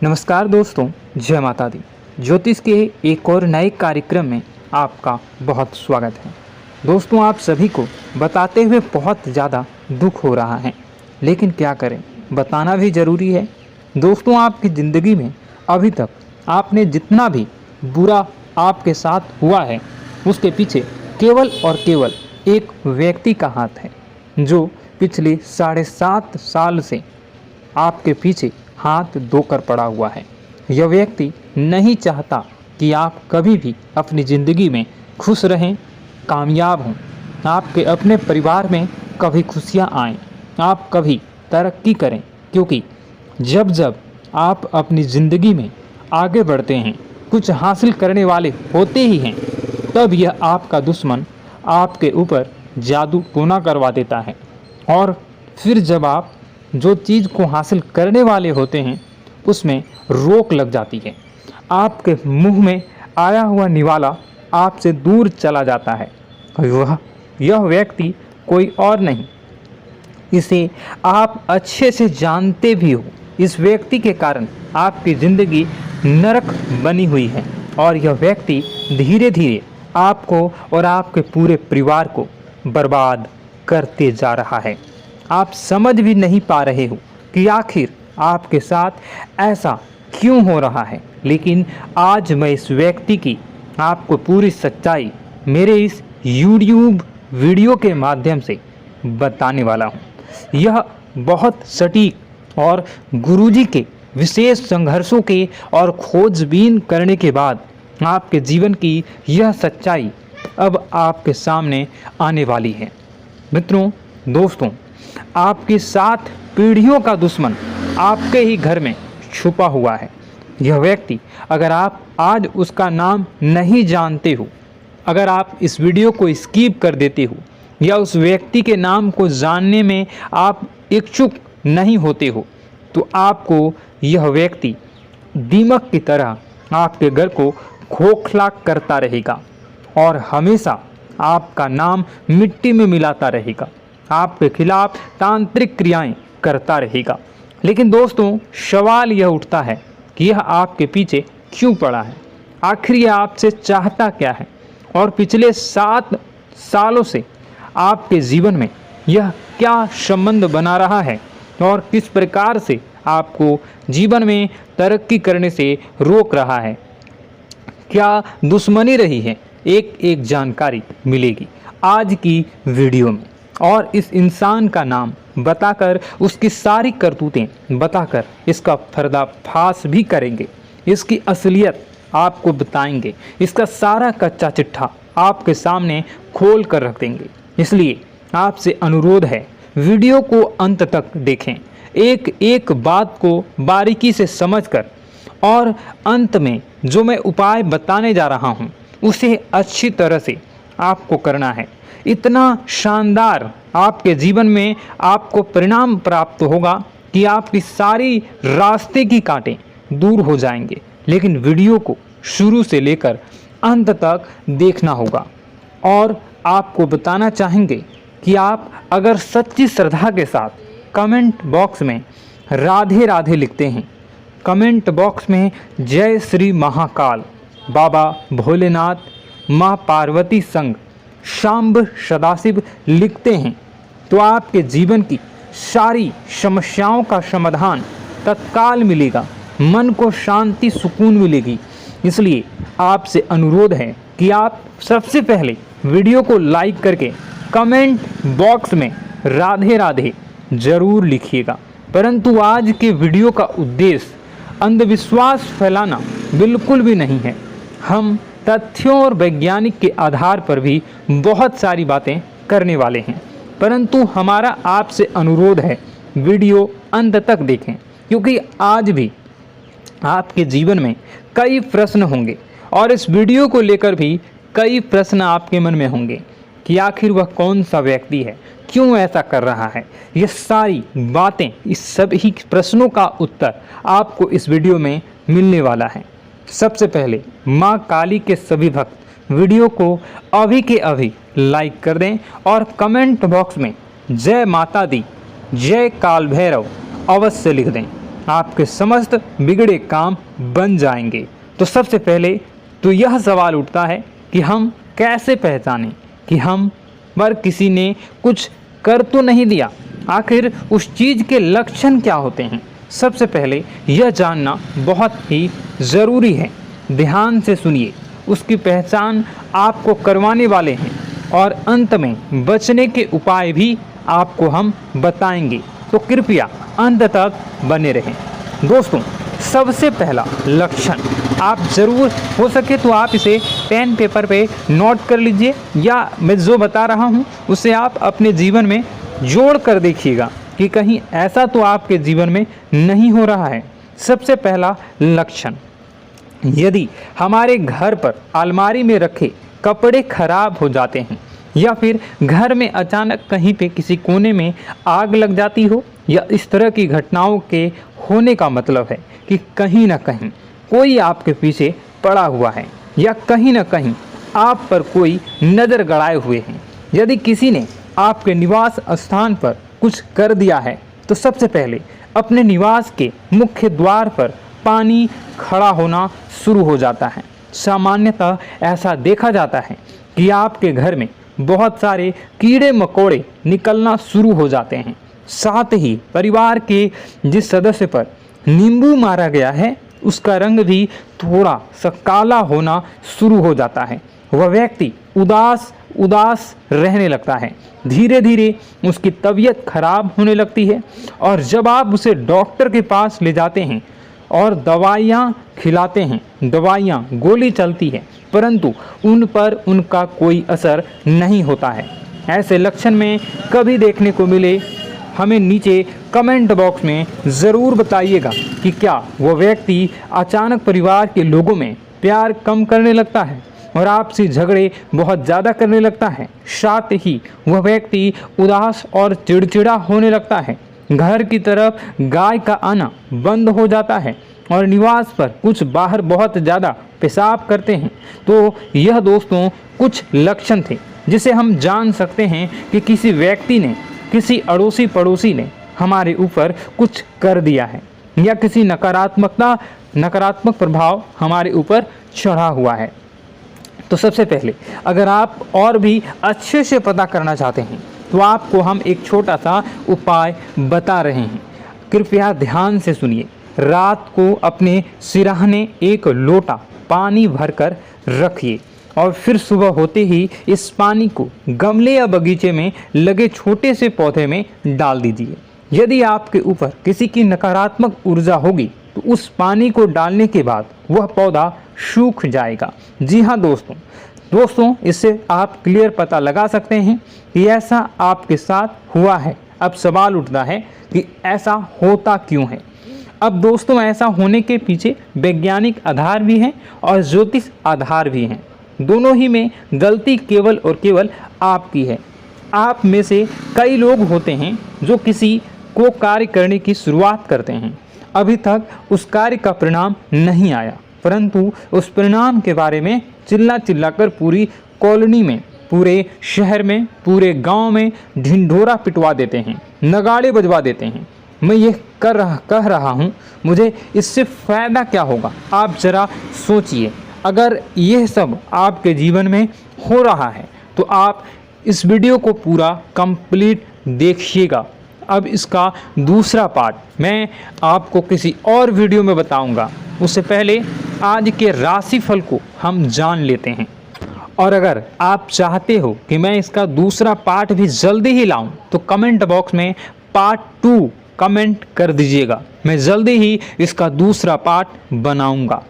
नमस्कार दोस्तों, जय माता दी। ज्योतिष के एक और नए कार्यक्रम में आपका बहुत स्वागत है। दोस्तों, आप सभी को बताते हुए बहुत ज़्यादा दुख हो रहा है, लेकिन क्या करें, बताना भी ज़रूरी है। दोस्तों, आपकी ज़िंदगी में अभी तक आपने जितना भी बुरा आपके साथ हुआ है, उसके पीछे केवल और केवल एक व्यक्ति का हाथ है, जो पिछले 7.5 साल से आपके पीछे हाथ धोकर पड़ा हुआ है। यह व्यक्ति नहीं चाहता कि आप कभी भी अपनी ज़िंदगी में खुश रहें, कामयाब हों, आपके अपने परिवार में कभी खुशियाँ आएँ, आप कभी तरक्की करें, क्योंकि जब जब आप अपनी ज़िंदगी में आगे बढ़ते हैं, कुछ हासिल करने वाले होते ही हैं, तब यह आपका दुश्मन आपके ऊपर जादू टोना करवा देता है। और फिर जब आप जो चीज़ को हासिल करने वाले होते हैं, उसमें रोक लग जाती है। आपके मुंह में आया हुआ निवाला आपसे दूर चला जाता है। यह व्यक्ति कोई और नहीं, इसे आप अच्छे से जानते भी हो। इस व्यक्ति के कारण आपकी ज़िंदगी नरक बनी हुई है, और यह व्यक्ति धीरे धीरे आपको और आपके पूरे परिवार को बर्बाद करते जा रहा है। आप समझ भी नहीं पा रहे हो कि आखिर आपके साथ ऐसा क्यों हो रहा है, लेकिन आज मैं इस व्यक्ति की आपको पूरी सच्चाई मेरे इस YouTube वीडियो के माध्यम से बताने वाला हूँ। यह बहुत सटीक और गुरुजी के विशेष संघर्षों के और खोजबीन करने के बाद आपके जीवन की यह सच्चाई अब आपके सामने आने वाली है। मित्रों, दोस्तों, आपके 7 पीढ़ियों का दुश्मन आपके ही घर में छुपा हुआ है। यह व्यक्ति, अगर आप आज उसका नाम नहीं जानते हो, अगर आप इस वीडियो को स्किप कर देते हो, या उस व्यक्ति के नाम को जानने में आप इच्छुक नहीं होते हो, तो आपको यह व्यक्ति दीमक की तरह आपके घर को खोखला करता रहेगा और हमेशा आपका नाम मिट्टी में मिलाता रहेगा, आपके खिलाफ तांत्रिक क्रियाएं करता रहेगा। लेकिन दोस्तों, सवाल यह उठता है कि यह आपके पीछे क्यों पड़ा है, आखिर यह आपसे चाहता क्या है, और पिछले 7 सालों से आपके जीवन में यह क्या संबंध बना रहा है, और किस प्रकार से आपको जीवन में तरक्की करने से रोक रहा है, क्या दुश्मनी रही है। एक एक जानकारी मिलेगी आज की वीडियो में, और इस इंसान का नाम बताकर, उसकी सारी करतूतें बताकर इसका पर्दाफाश भी करेंगे, इसकी असलियत आपको बताएंगे, इसका सारा कच्चा चिट्ठा आपके सामने खोल कर रख देंगे। इसलिए आपसे अनुरोध है, वीडियो को अंत तक देखें, एक एक बात को बारीकी से समझकर, और अंत में जो मैं उपाय बताने जा रहा हूँ उसे अच्छी तरह से आपको करना है। इतना शानदार आपके जीवन में आपको परिणाम प्राप्त होगा कि आपकी सारी रास्ते की कांटे दूर हो जाएंगे। लेकिन वीडियो को शुरू से लेकर अंत तक देखना होगा, और आपको बताना चाहेंगे कि आप अगर सच्ची श्रद्धा के साथ कमेंट बॉक्स में राधे राधे लिखते हैं, कमेंट बॉक्स में जय श्री महाकाल, बाबा भोलेनाथ, माँ पार्वती संग, शांब सदाशिव लिखते हैं, तो आपके जीवन की सारी समस्याओं का समाधान तत्काल मिलेगा, मन को शांति सुकून मिलेगी। इसलिए आपसे अनुरोध है कि आप सबसे पहले वीडियो को लाइक करके कमेंट बॉक्स में राधे राधे जरूर लिखिएगा। परंतु आज के वीडियो का उद्देश्य अंधविश्वास फैलाना बिल्कुल भी नहीं है। हम तथ्यों और वैज्ञानिक के आधार पर भी बहुत सारी बातें करने वाले हैं, परंतु हमारा आपसे अनुरोध है, वीडियो अंत तक देखें, क्योंकि आज भी आपके जीवन में कई प्रश्न होंगे, और इस वीडियो को लेकर भी कई प्रश्न आपके मन में होंगे कि आखिर वह कौन सा व्यक्ति है, क्यों ऐसा कर रहा है। ये सारी बातें, इस सभी प्रश्नों का उत्तर आपको इस वीडियो में मिलने वाला है। सबसे पहले माँ काली के सभी भक्त वीडियो को अभी के अभी लाइक कर दें, और कमेंट बॉक्स में जय माता दी, जय काल भैरव अवश्य लिख दें। आपके समस्त बिगड़े काम बन जाएंगे। तो सबसे पहले तो यह सवाल उठता है कि हम कैसे पहचानें कि हम पर किसी ने कुछ कर तो नहीं दिया। आखिर उस चीज़ के लक्षण क्या होते हैं? सबसे पहले यह जानना बहुत ही ज़रूरी है। ध्यान से सुनिए, उसकी पहचान आपको करवाने वाले हैं और अंत में बचने के उपाय भी आपको हम बताएंगे। तो कृपया अंत तक बने रहें। दोस्तों, सबसे पहला लक्षण आप ज़रूर हो सके तो आप इसे पेन पेपर पे नोट कर लीजिए, या मैं जो बता रहा हूँ उसे आप अपने जीवन में जोड़ कर देखिएगा कि कहीं ऐसा तो आपके जीवन में नहीं हो रहा है। सबसे पहला लक्षण, यदि हमारे घर पर अलमारी में रखे कपड़े खराब हो जाते हैं या फिर घर में अचानक कहीं पे किसी कोने में आग लग जाती हो, या इस तरह की घटनाओं के होने का मतलब है कि कहीं ना कहीं कोई आपके पीछे पड़ा हुआ है या कहीं ना कहीं आप पर कोई नज़र गड़ाए हुए हैं। यदि किसी ने आपके निवास स्थान पर कुछ कर दिया है तो सबसे पहले अपने निवास के मुख्य द्वार पर पानी खड़ा होना शुरू हो जाता है। सामान्यतः ऐसा देखा जाता है कि आपके घर में बहुत सारे कीड़े मकोड़े निकलना शुरू हो जाते हैं। साथ ही परिवार के जिस सदस्य पर नींबू मारा गया है उसका रंग भी थोड़ा सा काला होना शुरू हो जाता है। वह व्यक्ति उदास रहने लगता है। धीरे धीरे उसकी तबीयत खराब होने लगती है और जब आप उसे डॉक्टर के पास ले जाते हैं और दवाइयाँ खिलाते हैं, दवाइयाँ गोली चलती है, परंतु उन पर उनका कोई असर नहीं होता है। ऐसे लक्षण में कभी देखने को मिले, हमें नीचे कमेंट बॉक्स में ज़रूर बताइएगा कि क्या वह व्यक्ति अचानक परिवार के लोगों में प्यार कम करने लगता है और आपसे झगड़े बहुत ज़्यादा करने लगता है। साथ ही वह व्यक्ति उदास और चिड़चिड़ा होने लगता है। घर की तरफ गाय का आना बंद हो जाता है और निवास पर कुछ बाहर बहुत ज़्यादा पेशाब करते हैं। तो यह दोस्तों कुछ लक्षण थे जिसे हम जान सकते हैं कि किसी व्यक्ति ने, किसी अड़ोसी पड़ोसी ने हमारे ऊपर कुछ कर दिया है या किसी नकारात्मक प्रभाव हमारे ऊपर चढ़ा हुआ है। तो सबसे पहले अगर आप और भी अच्छे से पता करना चाहते हैं तो आपको हम एक छोटा सा उपाय बता रहे हैं। कृपया ध्यान से सुनिए। रात को अपने सिरहाने एक लोटा पानी भरकर रखिए और फिर सुबह होते ही इस पानी को गमले या बगीचे में लगे छोटे से पौधे में डाल दीजिए। यदि आपके ऊपर किसी की नकारात्मक ऊर्जा होगी तो उस पानी को डालने के बाद वह पौधा सूख जाएगा। जी हाँ दोस्तों, इससे आप क्लियर पता लगा सकते हैं कि ऐसा आपके साथ हुआ है। अब सवाल उठता है कि ऐसा होता क्यों है। अब दोस्तों, ऐसा होने के पीछे वैज्ञानिक आधार भी हैं और ज्योतिष आधार भी हैं। दोनों ही में गलती केवल और केवल आपकी है। आप में से कई लोग होते हैं जो किसी को कार्य करने की शुरुआत करते हैं, अभी तक उस कार्य का परिणाम नहीं आया, परंतु उस परिणाम के बारे में चिल्ला कर पूरी कॉलोनी में, पूरे शहर में, पूरे गांव में ढिंढोरा पिटवा देते हैं, नगाड़े बजवा देते हैं। मैं ये कह रहा हूँ, मुझे इससे फ़ायदा क्या होगा? आप ज़रा सोचिए। अगर यह सब आपके जीवन में हो रहा है तो आप इस वीडियो को पूरा कंप्लीट देखिएगा। अब इसका दूसरा पार्ट मैं आपको किसी और वीडियो में बताऊंगा। उससे पहले आज के राशिफल को हम जान लेते हैं। और अगर आप चाहते हो कि मैं इसका दूसरा पार्ट भी जल्दी ही लाऊं तो कमेंट बॉक्स में पार्ट 2 कमेंट कर दीजिएगा। मैं जल्दी ही इसका दूसरा पार्ट बनाऊंगा।